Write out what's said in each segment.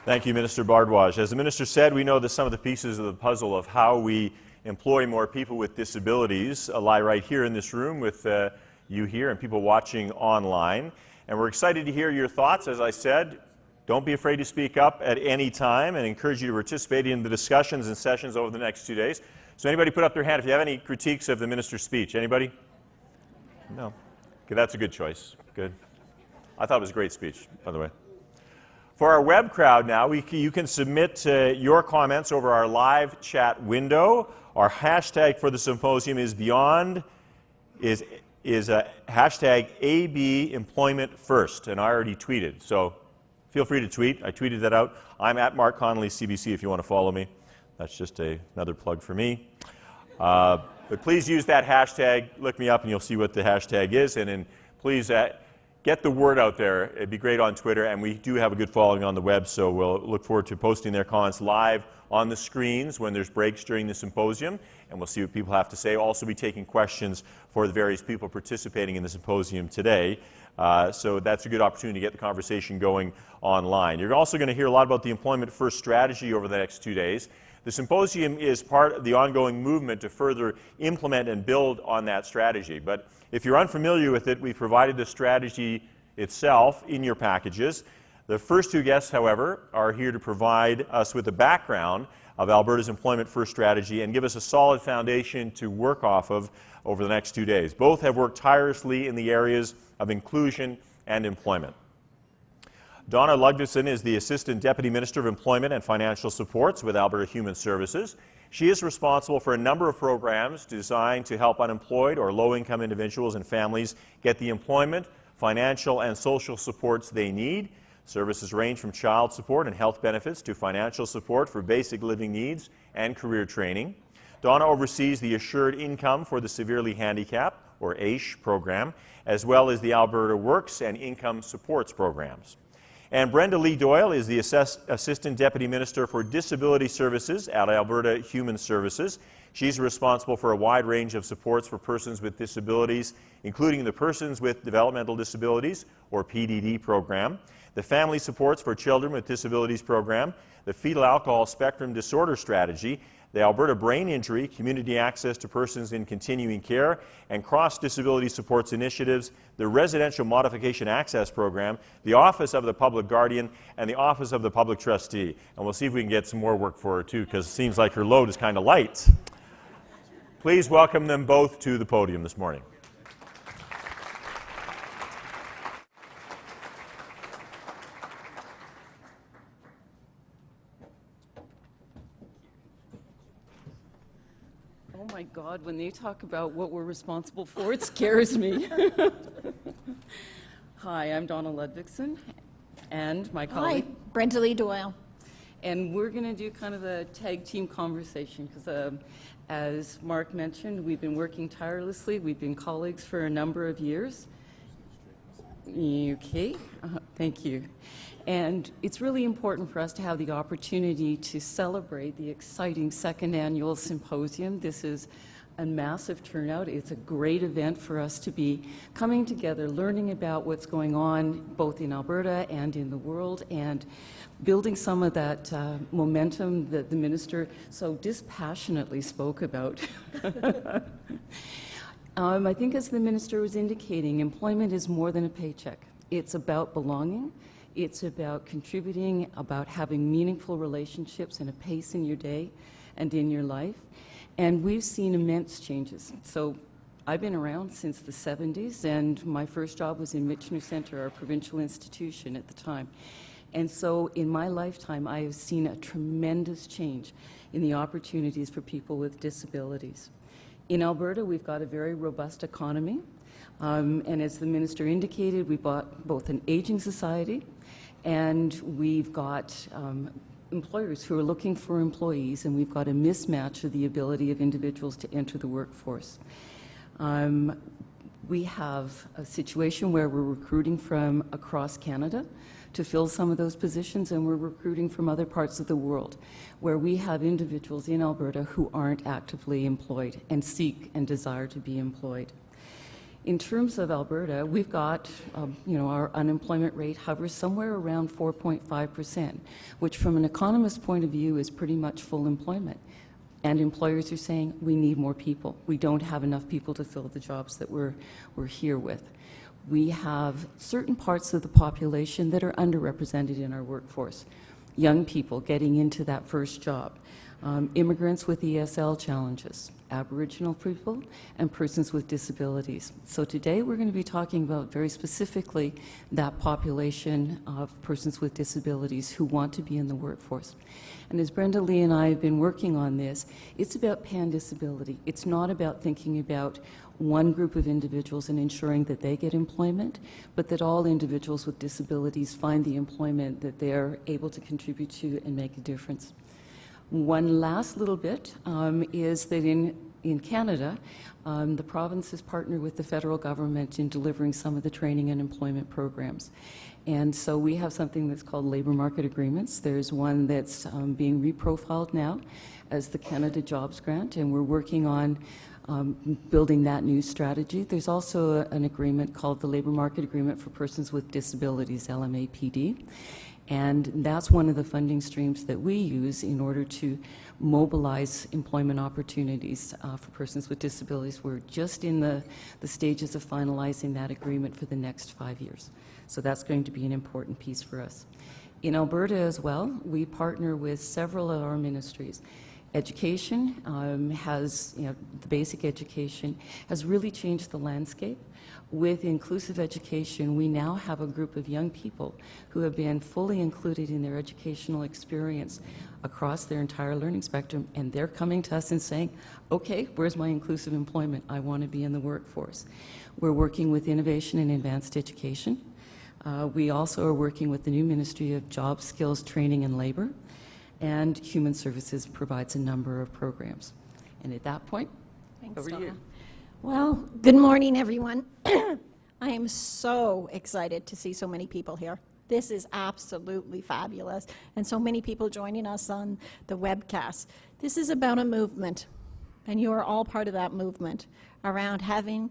Thank you, Minister Bardwaj. As the Minister said, we know that some of the pieces of the puzzle of how we employ more people with disabilities lie right here in this room with you here and people watching online. And we're excited to hear your thoughts. As I said, don't be afraid to speak up at any time, and encourage you to participate in the discussions and sessions over the next 2 days. So anybody put up their hand if you have any critiques of the Minister's speech. Anybody? No. Okay, that's a good choice. Good. I thought it was a great speech, by the way. For our web crowd now, you can submit your comments over our live chat window. Our hashtag for the symposium is hashtag AB Employment First, and I already tweeted, so feel free to tweet. I tweeted that out. I'm at Mark Connolly, CBC, if you want to follow me. That's just another plug for me. But please use that hashtag. Look me up and you'll see what the hashtag is, and then please get the word out there. It'd be great on Twitter, and we do have a good following on the web, so we'll look forward to posting their comments live on the screens when there's breaks during the symposium, and we'll see what people have to say. Also be taking questions for the various people participating in the symposium today. So that's a good opportunity to get the conversation going online. You're also going to hear a lot about the Employment First Strategy over the next 2 days. The symposium is part of the ongoing movement to further implement and build on that strategy. But if you're unfamiliar with it, we've provided the strategy itself in your packages. The first two guests, however, are here to provide us with a background of Alberta's Employment First Strategy and give us a solid foundation to work off of over the next 2 days. Both have worked tirelessly in the areas of inclusion and employment. Donna Ludvigsen is the Assistant Deputy Minister of Employment and Financial Supports with Alberta Human Services. She is responsible for a number of programs designed to help unemployed or low-income individuals and families get the employment, financial, and social supports they need. Services range from child support and health benefits to financial support for basic living needs and career training. Donna oversees the Assured Income for the Severely Handicapped, or AISH, program, as well as the Alberta Works and Income Supports programs. And Brenda Doyle is the Assistant Deputy Minister for Disability Services at Alberta Human Services. She's responsible for a wide range of supports for persons with disabilities, including the Persons with Developmental Disabilities, or PDD program, the Family Supports for Children with Disabilities program, the Fetal Alcohol Spectrum Disorder Strategy, the Alberta Brain Injury, Community Access to Persons in Continuing Care, and Cross-Disability Supports Initiatives, the Residential Modification Access Program, the Office of the Public Guardian, and the Office of the Public Trustee. And we'll see if we can get some more work for her, too, because it seems like her load is kind of light. Please welcome them both to the podium this morning. Oh my God, when they talk about what we're responsible for, it scares me. Hi, I'm Donna Ludvigsen, and my colleague. Hi, Brenda Doyle. And we're going to do kind of a tag team conversation because, as Mark mentioned, we've been working tirelessly. We've been colleagues for a number of years. Okay, thank you. And it's really important for us to have the opportunity to celebrate the exciting second annual symposium. This is a massive turnout. It's a great event for us to be coming together, learning about what's going on both in Alberta and in the world, and building some of that momentum that the minister so dispassionately spoke about. I think, as the minister was indicating, employment is more than a paycheck. It's about belonging. It's about contributing, about having meaningful relationships and a pace in your day and in your life. And we've seen immense changes. So I've been around since the 70s, and my first job was in Michener Centre, our provincial institution at the time. And so in my lifetime, I have seen a tremendous change in the opportunities for people with disabilities. In Alberta, we've got a very robust economy. And as the minister indicated, we've got both an aging society, and we've got employers who are looking for employees, and we've got a mismatch of the ability of individuals to enter the workforce. We have a situation where we're recruiting from across Canada to fill some of those positions, and we're recruiting from other parts of the world where we have individuals in Alberta who aren't actively employed and seek and desire to be employed. In terms of Alberta, we've got, our unemployment rate hovers somewhere around 4.5%, which from an economist's point of view is pretty much full employment. And employers are saying, we need more people. We don't have enough people to fill the jobs that we're here with. We have certain parts of the population that are underrepresented in our workforce. Young people getting into that first job, immigrants with ESL challenges, Aboriginal people, and persons with disabilities. So today we're going to be talking about very specifically that population of persons with disabilities who want to be in the workforce. And as Brenda Lee and I have been working on this, it's about pan-disability. It's not about thinking about one group of individuals and ensuring that they get employment, but that all individuals with disabilities find the employment that they're able to contribute to and make a difference. One last little bit is that in Canada, the province has partnered with the federal government in delivering some of the training and employment programs. And so we have something that's called labour market agreements. There's one that's being reprofiled now as the Canada Jobs Grant, and we're working on building that new strategy. There's also an agreement called the Labour Market Agreement for Persons with Disabilities, LMAPD. And that's one of the funding streams that we use in order to mobilize employment opportunities for persons with disabilities. We're just in the stages of finalizing that agreement for the next 5 years. So that's going to be an important piece for us. In Alberta as well, we partner with several of our ministries. Education has, the basic education has really changed the landscape. With inclusive education, we now have a group of young people who have been fully included in their educational experience across their entire learning spectrum, and they're coming to us and saying, okay, where's my inclusive employment? I want to be in the workforce. We're working with innovation and advanced education. We also are working with the new Ministry of Jobs, Skills, Training and Labour, and Human Services provides a number of programs. And at that point, Thanks, over to Donna. you. Well, good morning, everyone. I am so excited to see so many people here. This is absolutely fabulous, and so many people joining us on the webcast. This is about a movement, and you are all part of that movement around having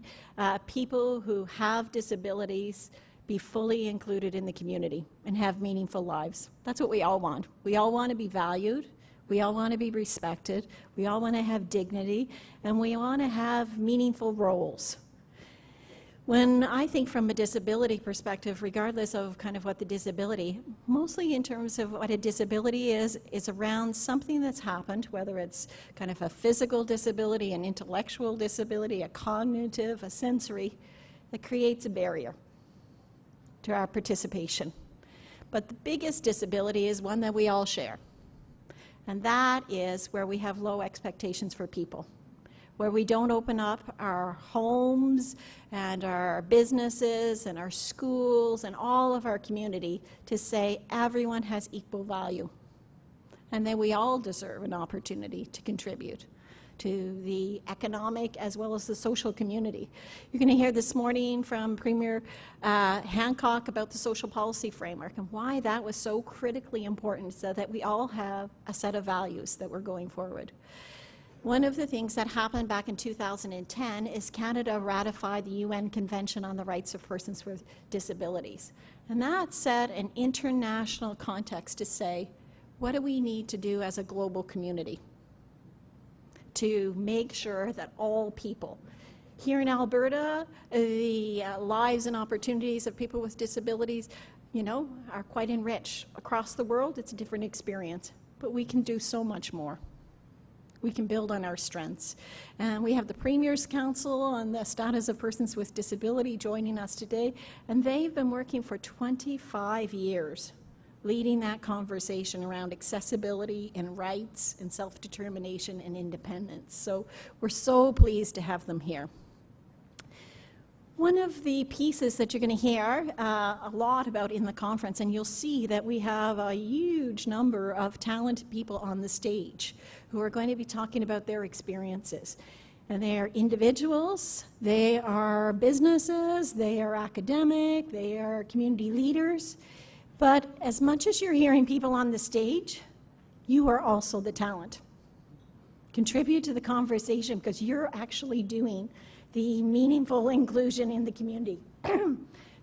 people who have disabilities be fully included in the community and have meaningful lives. That's what we all want. We all want to be valued. We all want to be respected. We all want to have dignity, and we want to have meaningful roles. When I think from a disability perspective, regardless of kind of what the disability, mostly in terms of what a disability is around something that's happened, whether it's kind of a physical disability, an intellectual disability, a cognitive, a sensory, that creates a barrier to our participation. But the biggest disability is one that we all share. And that is where we have low expectations for people, where we don't open up our homes and our businesses and our schools and all of our community to say everyone has equal value, and that we all deserve an opportunity to contribute to the economic as well as the social community. You're going to hear this morning from Premier Hancock about the social policy framework and why that was so critically important, so that we all have a set of values that we're going forward. One of the things that happened back in 2010 is Canada ratified the UN Convention on the Rights of Persons with Disabilities. And that set an international context to say, what do we need to do as a global community to make sure that all people here in Alberta, the lives and opportunities of people with disabilities, are quite enriched. Across the world, it's a different experience, but we can do so much more. We can build on our strengths. And we have the Premier's Council on the Status of Persons with Disability joining us today, and they've been working for 25 years leading that conversation around accessibility and rights and self-determination and independence. So we're so pleased to have them here. One of the pieces that you're going to hear a lot about in the conference, and you'll see that we have a huge number of talented people on the stage who are going to be talking about their experiences. And they are individuals, they are businesses, they are academic, they are community leaders. But as much as you're hearing people on the stage, you are also the talent. Contribute to the conversation, because you're actually doing the meaningful inclusion in the community.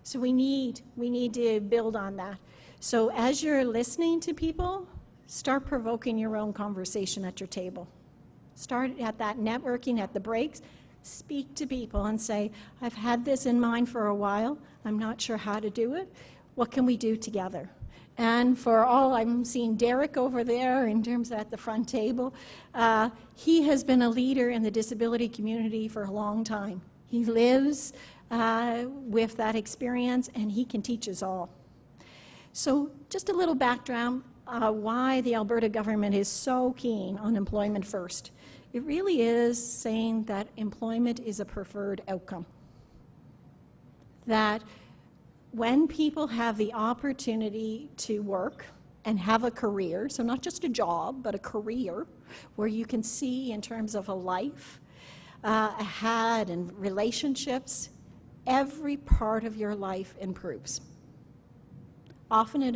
So we need to build on that. So as you're listening to people, start provoking your own conversation at your table. Start at that networking at the breaks. Speak to people and say, I've had this in mind for a while. I'm not sure how to do it. What can we do together? And for all, I'm seeing Derek over there in terms of at the front table. He has been a leader in the disability community for a long time. He lives with that experience, and he can teach us all. So just a little background why the Alberta government is so keen on employment first. It really is saying that employment is a preferred outcome. That when people have the opportunity to work and have a career, so not just a job, but a career, where you can see in terms of a life ahead and relationships, every part of your life improves. Often it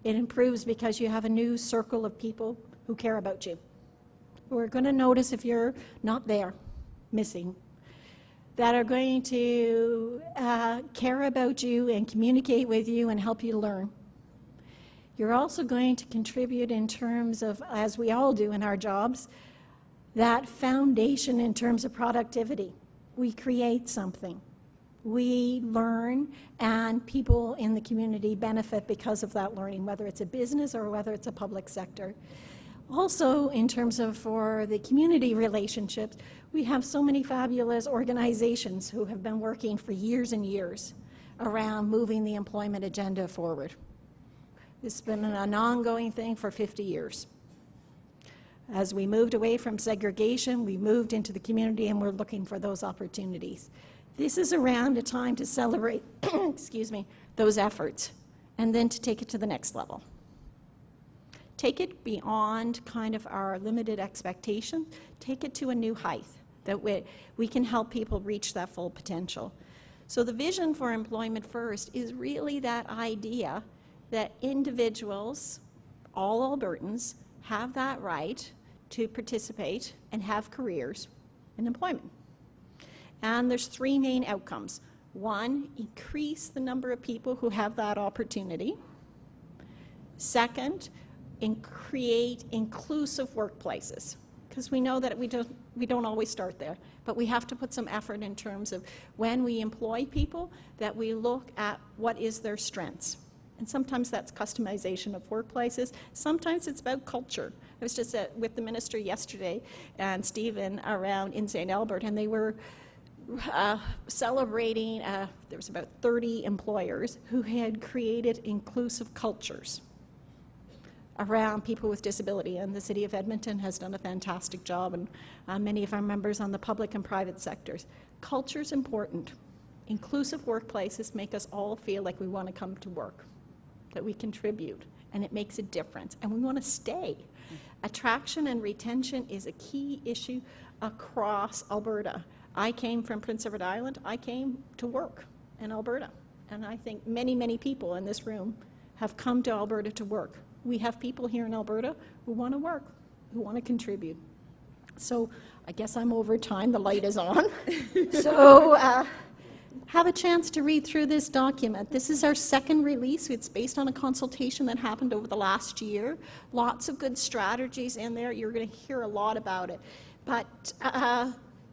improves because you have a new circle of people who care about you, who are going to notice if you're not there, missing, that are going to care about you and communicate with you and help you learn. You're also going to contribute in terms of, as we all do in our jobs, that foundation in terms of productivity. We create something. We learn, and people in the community benefit because of that learning, whether it's a business or whether it's a public sector. Also, in terms of for the community relationships, we have so many fabulous organizations who have been working for years and years around moving the employment agenda forward. It's been an ongoing thing for 50 years. As we moved away from segregation, we moved into the community, and we're looking for those opportunities. This is around a time to celebrate, excuse me, those efforts, and then to take it to the next level. Take it beyond kind of our limited expectation, take it to a new height, that we can help people reach that full potential. So the vision for Employment First is really that idea that individuals, all Albertans, have that right to participate and have careers in employment. And there's three main outcomes. One, increase the number of people who have that opportunity. Second, create inclusive workplaces, because we know that we don't always start there, but we have to put some effort in terms of when we employ people, that we look at what is their strengths. And sometimes that's customization of workplaces. Sometimes it's about culture. I was just with the minister yesterday and Stephen around in St. Albert, and they were celebrating, there was about 30 employers who had created inclusive cultures around people with disability, and the City of Edmonton has done a fantastic job, and many of our members on the public and private sectors. Culture's important. Inclusive workplaces make us all feel like we want to come to work, that we contribute, and it makes a difference, and we want to stay. Attraction and retention is a key issue across Alberta. I came from Prince Edward Island. I came to work in Alberta, and I think many, many people in this room have come to Alberta to work. We have people here in Alberta who want to work, who want to contribute. So I guess I'm over time. The light is on. So have a chance to read through this document. This is our second release. It's based on a consultation that happened over the last year. Lots of good strategies in there. You're going to hear a lot about it. But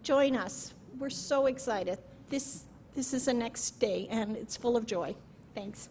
join us. We're so excited. This is the next day, and it's full of joy. Thanks.